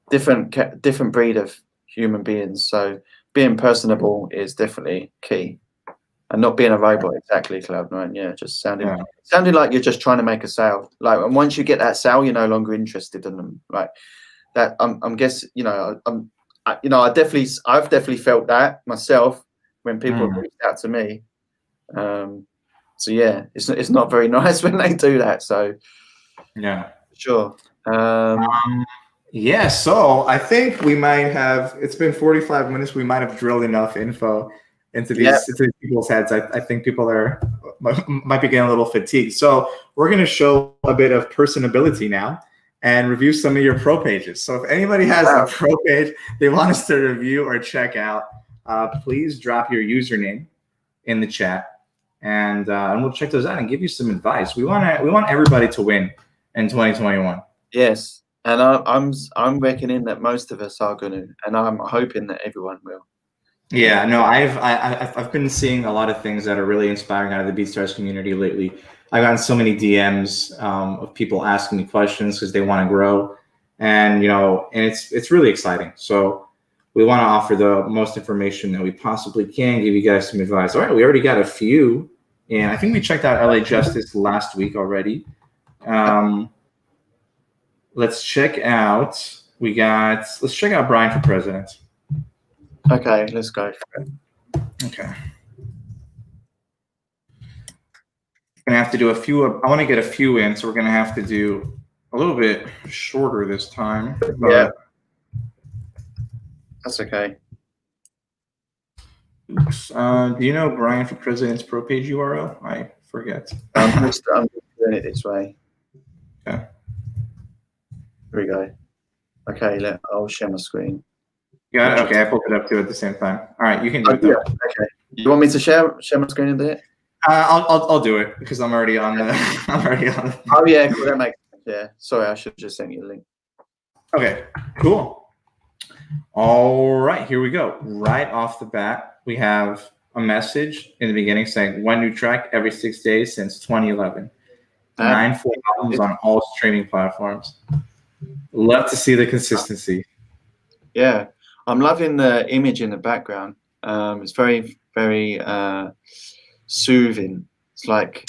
different breed of human beings. So being personable is definitely key, and not being a robot. Exactly, Cloud9. Just sounding like you're just trying to make a sale. Like, and once you get that sale, you're no longer interested in them. Like that. I'm guessing. I've definitely felt that myself when people have reached out to me. So it's not very nice when they do that. So sure. So I think we might have. It's been 45 minutes. We might have drilled enough info into these people's heads. I think people might be getting a little fatigued. So we're going to show a bit of personability now and review some of your pro pages. So if anybody has a pro page they want us to review or check out, please drop your username in the chat, and we'll check those out and give you some advice. We want everybody to win in 2021. Yes, And I'm reckoning that most of us are going to, and I'm hoping that everyone will. Yeah, no, I've been seeing a lot of things that are really inspiring out of the BeatStars community lately. I've gotten so many DMs of people asking me questions because they want to grow, and and it's really exciting. So we want to offer the most information that we possibly can, give you guys some advice. All right, we already got a few, and I think we checked out LA Justice last week already. Let's check out. Let's check out Brian for President. Okay, let's go for it. Okay. Gonna have to do a few. I want to get a few in, so we're gonna have to do a little bit shorter this time. But Yeah, that's okay. Oops. Do you know Brian for President's pro page URL? I forget. I'm just doing it this way. Okay. Here we go. Okay, I'll share my screen. Got it. Okay, I pulled it up too at the same time. All right, you can do it. Yeah. Okay. You want me to share my screen and do it? I'll do it because I'm already on the. I'm already on. Oh yeah, cool. That makes sense. Yeah. Sorry, I should have just sent you the link. Okay. Cool. All right, here we go. Right off the bat, we have a message in the beginning saying one new track every 6 days since 2011. 9 full albums on all streaming platforms. Love to see the consistency. Yeah, I'm loving the image in the background. It's very, very soothing. It's like,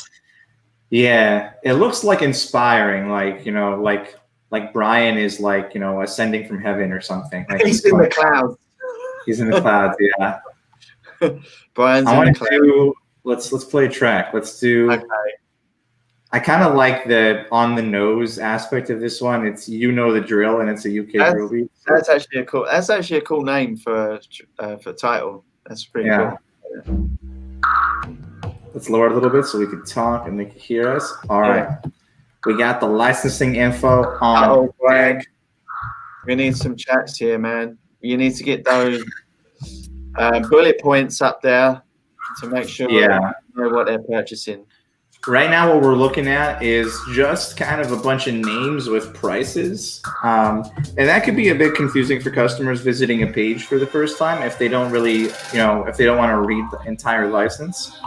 yeah, it looks like inspiring, like Brian is ascending from heaven or something. Like he's in the clouds. He's in the clouds. Yeah. Brian's I in want the clouds. to let's play a track. Let's do. Okay. I kind of like the on the nose aspect of this one. It's the drill, and it's a UK drill beat. So. That's actually a cool name for title. That's pretty cool. Let's lower it a little bit so we can talk and they can hear us. All right. We got the licensing info on deck. We need some chats here, man. You need to get those bullet points up there to make sure they know what they're purchasing. Right now, what we're looking at is just kind of a bunch of names with prices. And that could be a bit confusing for customers visiting a page for the first time if they don't really, if they don't want to read the entire license.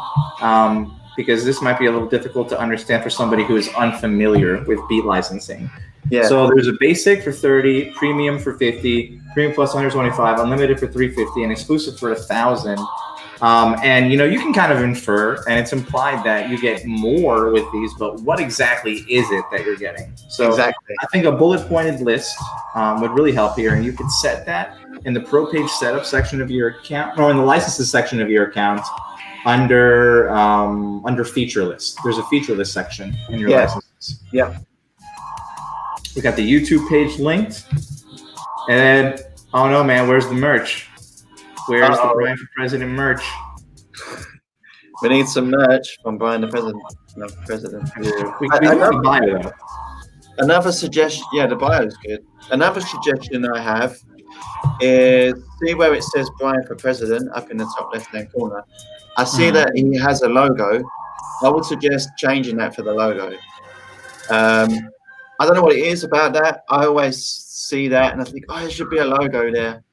Because this might be a little difficult to understand for somebody who is unfamiliar with beat licensing. Yeah. So there's a basic for 30, premium for 50, premium plus 125, unlimited for 350, and exclusive for 1,000. And you can kind of infer, and it's implied that you get more with these, but what exactly is it that you're getting? So exactly. I think a bullet pointed list would really help here, and you could set that in the pro page setup section of your account, or in the licenses section of your account under feature list. There's a feature list section in your licenses. Yeah. We got the YouTube page linked, and oh no, man, where's the merch? Where's the Brian for President merch? We need some merch from Brian the President. No, President. Yeah. We have a bio though. Another suggestion, the bio is good. Another suggestion I have is see where it says Brian for President up in the top left-hand corner. I see that he has a logo. I would suggest changing that for the logo. I don't know what it is about that. I always see that and I think, there should be a logo there.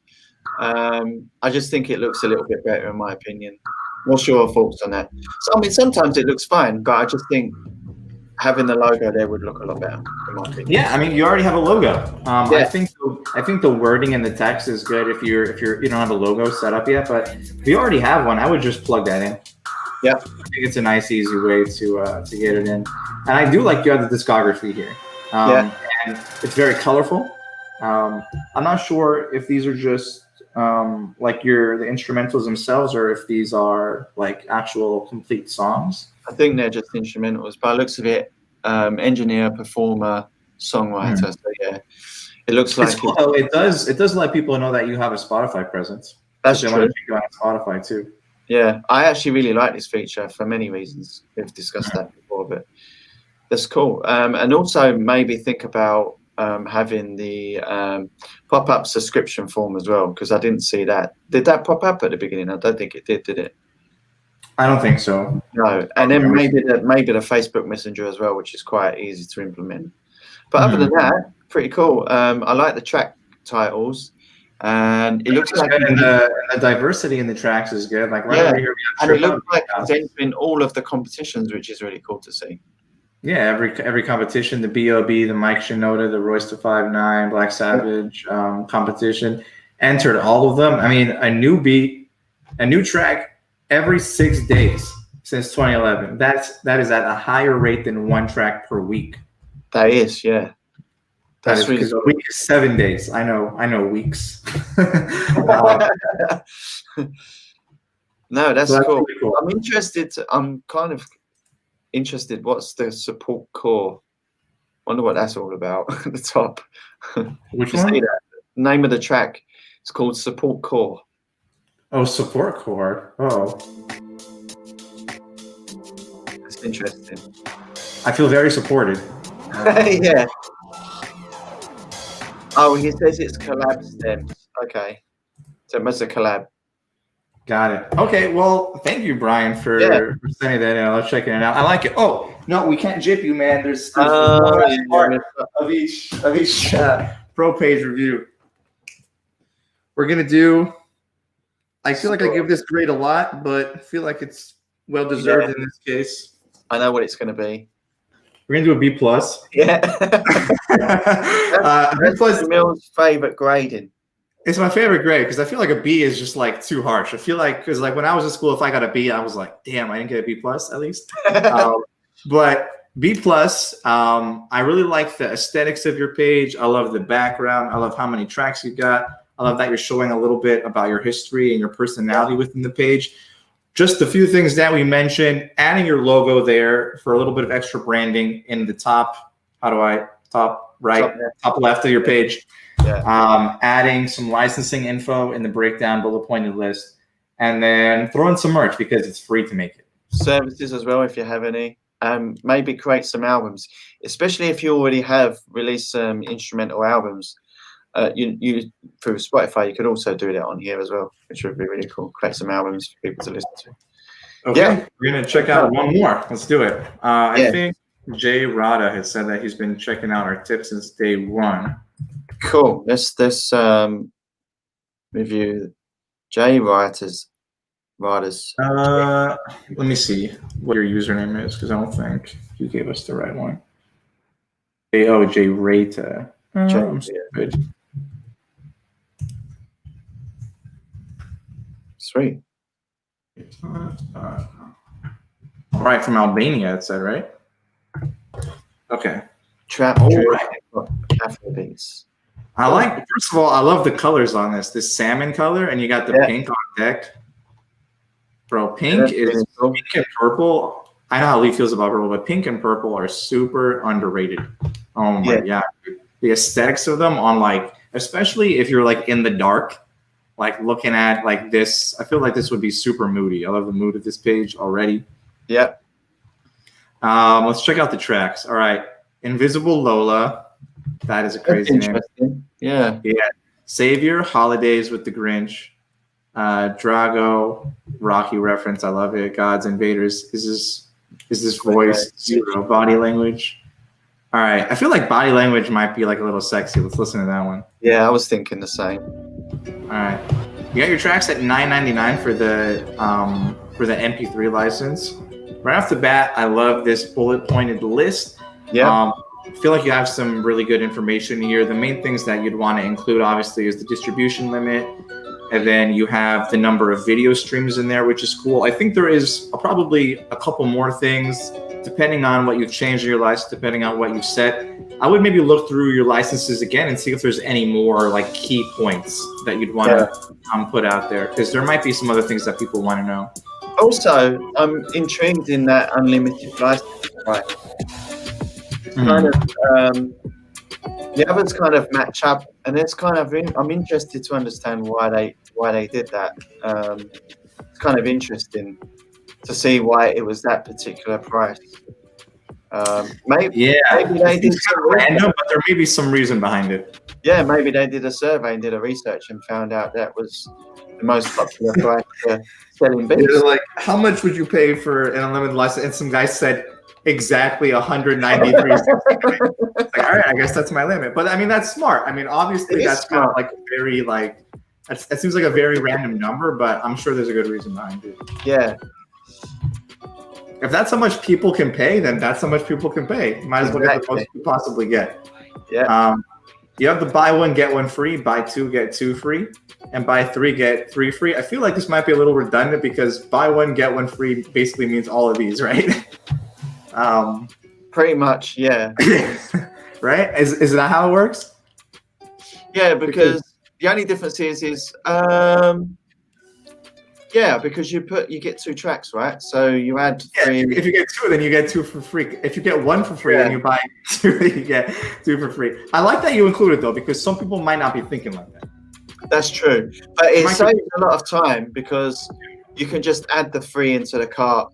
I just think it looks a little bit better in my opinion. What's your thoughts on that? So, I mean, sometimes it looks fine, but I just think having the logo there would look a lot better in my opinion. Yeah, I mean, you already have a logo. I think the wording and the text is good if you don't have a logo set up yet, but if you already have one, I would just plug that in. Yeah, I think it's a nice, easy way to get it in. And I do like you have the discography here. And it's very colorful. I'm not sure if these are just like the instrumentals themselves, or if these are like actual complete songs. I think they're just instrumentals. By the looks of it, engineer, performer, songwriter. So yeah, it looks like cool. It does let people know that you have a Spotify presence. That's true. Want to check you out on Spotify too. Yeah, I actually really like this feature for many reasons. We've discussed that before, but that's cool. And also maybe think about having the pop-up subscription form as well, because I didn't see that. Did that pop up at the beginning? I don't think it did it? I don't think so. No. And then maybe the Facebook Messenger as well, which is quite easy to implement. But other than that, pretty cool. I like the track titles, and it looks like the diversity in the tracks is good. Like right over here, we have and it Trip looks like it's entering all of the competitions, which is really cool to see. Yeah, every competition, the B.O.B., the Mike Shinoda, the Royce to 5'9", Black Savage competition, entered all of them. I mean, a new beat, a new track every 6 days since 2011. That is at a higher rate than one track per week. That is, yeah. That's really because a week is 7 days. I know weeks. No, that's cool. Cool. I'm interested. I'm kind of interested. What's the support core? Wonder what that's all about at the top. Which one? See that? Name of the track. It's called Support Core. Oh, Support Core. Oh, that's interesting. I feel very supported. Yeah. Oh, he says it's collab stems. Okay, so it must have collab. Got it. Okay, well, thank you, Brian, for sending that in. I love checking it out. I like it. Oh, no, we can't jip you, man. There's one part of each pro page review. We're going to do, I feel like I give this grade a lot, but I feel like it's well-deserved in this case. I know what it's going to be. We're going to do a B+. Yeah. That's Mill's favorite grading. It's my favorite grade because I feel like a B is just like too harsh. I feel like because like when I was in school, if I got a B, I was like, damn, I didn't get a B+ at least. But B+, I really like the aesthetics of your page. I love the background. I love how many tracks you got. I love that you're showing a little bit about your history and your personality within the page. Just a few things that we mentioned, adding your logo there for a little bit of extra branding in the top. Top left of your page. Yeah. Adding some licensing info in the breakdown bullet pointed list, and then throw in some merch because it's free to make it. Services as well if you have any. Maybe create some albums, especially if you already have released some instrumental albums. You through Spotify, you could also do that on here as well, which would be really cool. Create some albums for people to listen to. Okay, we're gonna check out one more. Let's do it. I think Jay Rada has said that he's been checking out our tips since day one. Cool. Let's review Jay Rada's. Let me see what your username is because I don't think you gave us the right one. Jay Rata. I'm stupid. Sweet. All right, from Albania, it said, right? Okay. Trap Afrobeats. I like, first of all, I love the colors on this salmon color, and you got the pink on deck. Bro, pink is pink and purple. I know how Lee feels about purple, but pink and purple are super underrated. Oh my god. The aesthetics of them on like, especially if you're like in the dark, like looking at like this, I feel like this would be super moody. I love the mood of this page already. Yeah. Let's check out the tracks. All right. Invisible Lola. That is a crazy name. Yeah. Yeah. Savior, Holidays with the Grinch. Drago, Rocky reference. I love it. Gods, Invaders. Is this voice? Zero. Body Language. All right. I feel like Body Language might be like a little sexy. Let's listen to that one. Yeah, I was thinking the same. All right. You got your tracks at $9.99 for the MP3 license. Right off the bat, I love this bullet pointed list. Yeah. I feel like you have some really good information here. The main things that you'd want to include, obviously, is the distribution limit. And then you have the number of video streams in there, which is cool. I think there is probably a couple more things, depending on what you've changed in your license, depending on what you've set. I would maybe look through your licenses again and see if there's any more like key points that you'd want to put out there, because there might be some other things that people want to know. Also, I'm intrigued in that unlimited license, right? Kind of, the others kind of match up, and it's kind of I'm interested to understand why they did that. It's kind of interesting to see why it was that particular price. Maybe they did random, but there may be some reason behind it. Yeah, maybe they did a survey and did a research and found out that was the most popular price for selling beats. Like, how much would you pay for an unlimited license? And some guy said exactly 193 subscribers. It's like, all right, I guess that's my limit. But I mean, that's smart. I mean, obviously, It is that's kind of smart. like very like it seems like a very random number, but I'm sure there's a good reason behind it. Yeah. If that's how much people can pay, then that's how much people can pay. Might as well get the Exactly. most you possibly get. Yeah. You have the buy one get one free, buy two get two free, and buy three get three free. I feel like this might be a little redundant because buy one get one free basically means all of these, right? Pretty much, yeah. Right? Is that how it works? Yeah, because the only difference is yeah, because you get 2 tracks, right? So you add 3. If you get 2, then you get 2 for free. If you get 1 for free and you buy 2, then you get 2 for free. I like that you include it though, because some people might not be thinking like that. That's true, but it saves a lot of time because you can just add the 3 into the cart,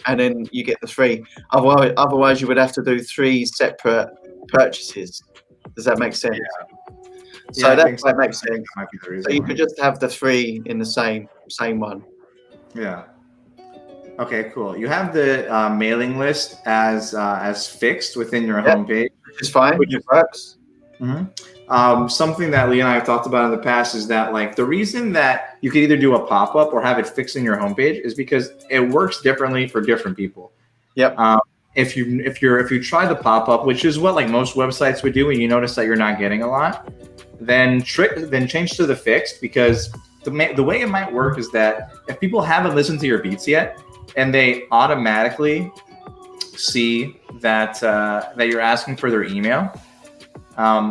and then you get the 3. Otherwise, you would have to do 3 separate purchases. Does that make sense? Yeah. So that makes sense. That might be the reason. So you could just have the 3 in the same one. Yeah. Okay, cool. You have the mailing list as fixed within your homepage. Which is fine. Which works. Mm-hmm. Something that Lee and I have talked about in the past is that like the reason that you could either do a pop-up or have it fixed in your homepage is because it works differently for different people. Yep. If you try the pop-up, which is what like most websites would do, and you notice that you're not getting a lot, then change to the fixed, because the way it might work is that if people haven't listened to your beats yet and they automatically see that that you're asking for their email,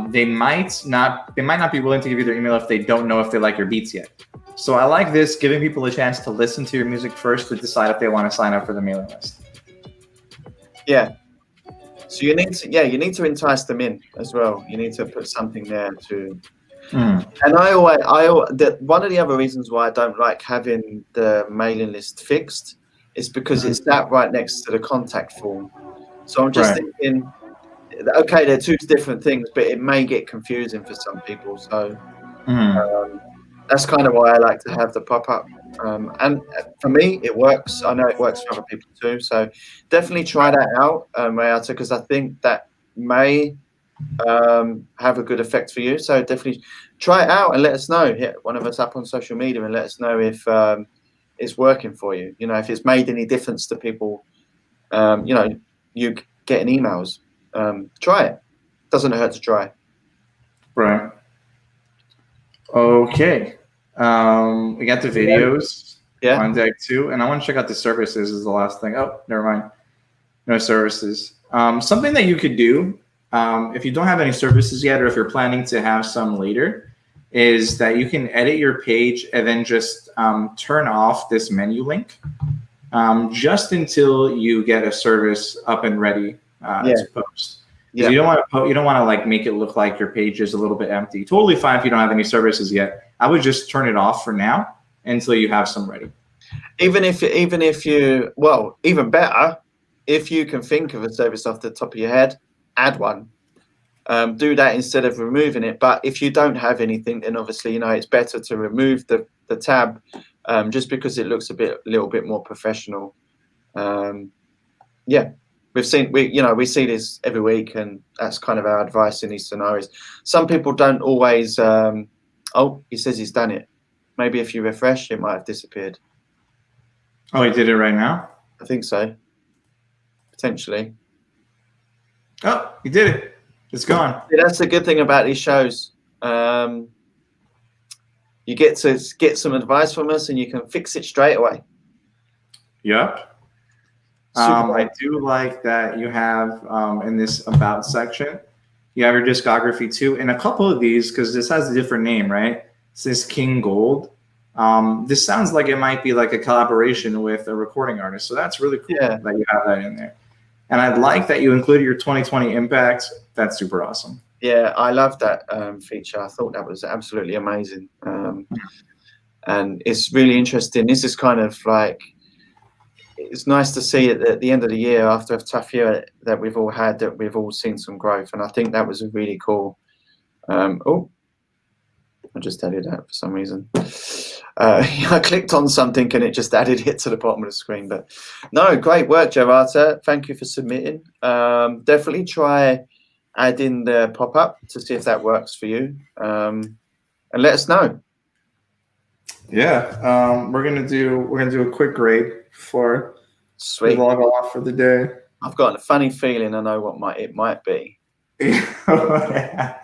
they might not be willing to give you their email if they don't know if they like your beats yet. So I like this, giving people a chance to listen to your music first to decide if they want to sign up for the mailing list. Yeah. So you need to entice them in as well. You need to put something there to. And one of the other reasons why I don't like having the mailing list fixed is because it's that right next to the contact form. So I'm just thinking, okay, they're 2 different things, but it may get confusing for some people. So that's kind of why I like to have the pop-up. And for me, it works. I know it works for other people too. So definitely try that out, Mayata, because I think that may have a good effect for you. So definitely try it out and let us know. Hit one of us up on social media and let us know if it's working for you. You know, if it's made any difference to people. You know, you getting emails. Try it. Doesn't hurt to try. Right. Okay. We got the videos on deck too, and I want to check out the services is the last thing. Oh, never mind. No services. Something that you could do if you don't have any services yet, or if you're planning to have some later, is that you can edit your page and then just turn off this menu link just until you get a service up and ready to post. You don't want to like make it look like your page is a little bit empty. Totally fine if you don't have any services yet. I would just turn it off for now until you have some ready. Even better, if you can think of a service off the top of your head, add one. Do that instead of removing it. But if you don't have anything, then obviously, you know, it's better to remove the tab just because it looks a little bit more professional. We see this every week, and that's kind of our advice in these scenarios. Some people don't always. Oh, he says he's done it. Maybe if you refresh, it might have disappeared. Oh, he did it right now? I think so. Potentially. Oh, he did it. It's gone. Yeah, that's the good thing about these shows. You get to get some advice from us, and you can fix it straight away. Yep. I do like that you have in this about section, you have your discography too. And a couple of these, because this has a different name, right? It says King Gold. This sounds like it might be like a collaboration with a recording artist. So that's really cool that you have that in there. And I'd like that you included your 2020 impact. That's super awesome. Yeah, I love that feature. I thought that was absolutely amazing. And it's really interesting. This is kind of like, it's nice to see it at the end of the year, after a tough year that we've all had, that we've all seen some growth. And I think that was a really cool. I just added that for some reason. I clicked on something and it just added it to the bottom of the screen. But no, great work, Gerata. Thank you for submitting. Definitely try adding the pop-up to see if that works for you, and let us know. Yeah, we're gonna do a quick grade before we Sweet. log off for the day. I've got a funny feeling I know what it might be. I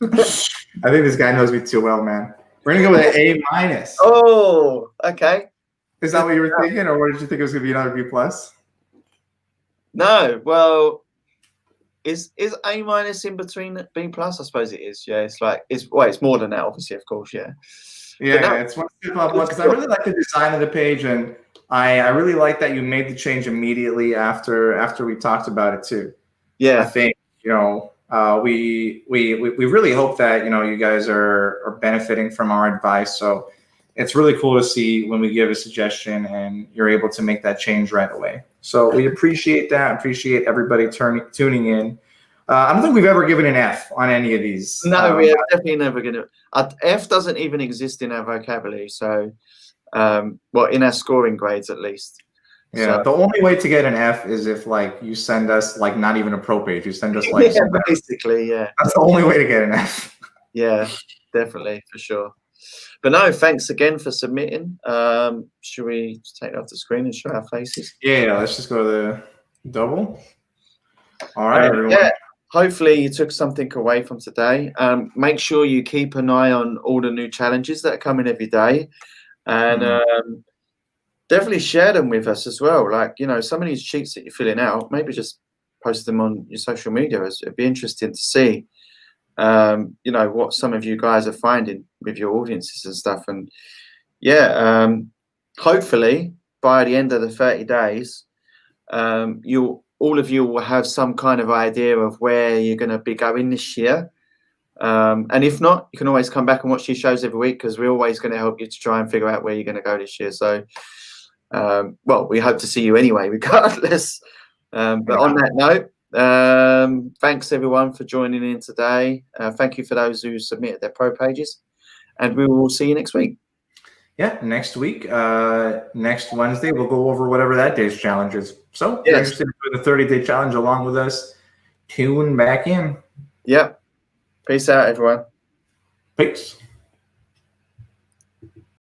think this guy knows me too well, man. We're gonna go with an A minus. Oh, okay. Is that what you were thinking, or what did you think it was gonna be, another B plus? No, well, is A minus in between B plus? I suppose it is. Yeah, it's more than that, obviously, of course. Yeah. Yeah, no, it's one step up because I really like the design of the page, and I really like that you made the change immediately after we talked about it too. Yeah, I think we really hope that you guys are benefiting from our advice. So it's really cool to see when we give a suggestion and you're able to make that change right away. So we appreciate that. Appreciate everybody tuning in. I don't think we've ever given an F on any of these. No, we are definitely never going to. F doesn't even exist in our vocabulary. So, well, in our scoring grades at least. Yeah, so, the only way to get an F is if you send us not even a pro page. You send us yeah, basically, yeah. That's the only way to get an F. Yeah, definitely, for sure. But no, thanks again for submitting. Should we take it off the screen and show our faces? Yeah, let's just go to the double. All right, everyone. Yeah, hopefully you took something away from today. Make sure you keep an eye on all the new challenges that are coming every day. And definitely share them with us as well. Some of these sheets that you're filling out, maybe just post them on your social media. It'd be interesting to see, what some of you guys are finding with your audiences and stuff. And yeah, hopefully by the end of the 30 days, all of you will have some kind of idea of where you're going to be going this year. And if not, you can always come back and watch these shows every week, because we're always going to help you to try and figure out where you're going to go this year. So, well, we hope to see you anyway, regardless. But on that note, thanks everyone for joining in today. Thank you for those who submitted their pro pages, and we will see you next week. Yeah, next week, next Wednesday, we'll go over whatever that day's challenge is. So if you're interested in doing the 30-day challenge along with us, tune back in. Yep. Peace out, everyone. Peace.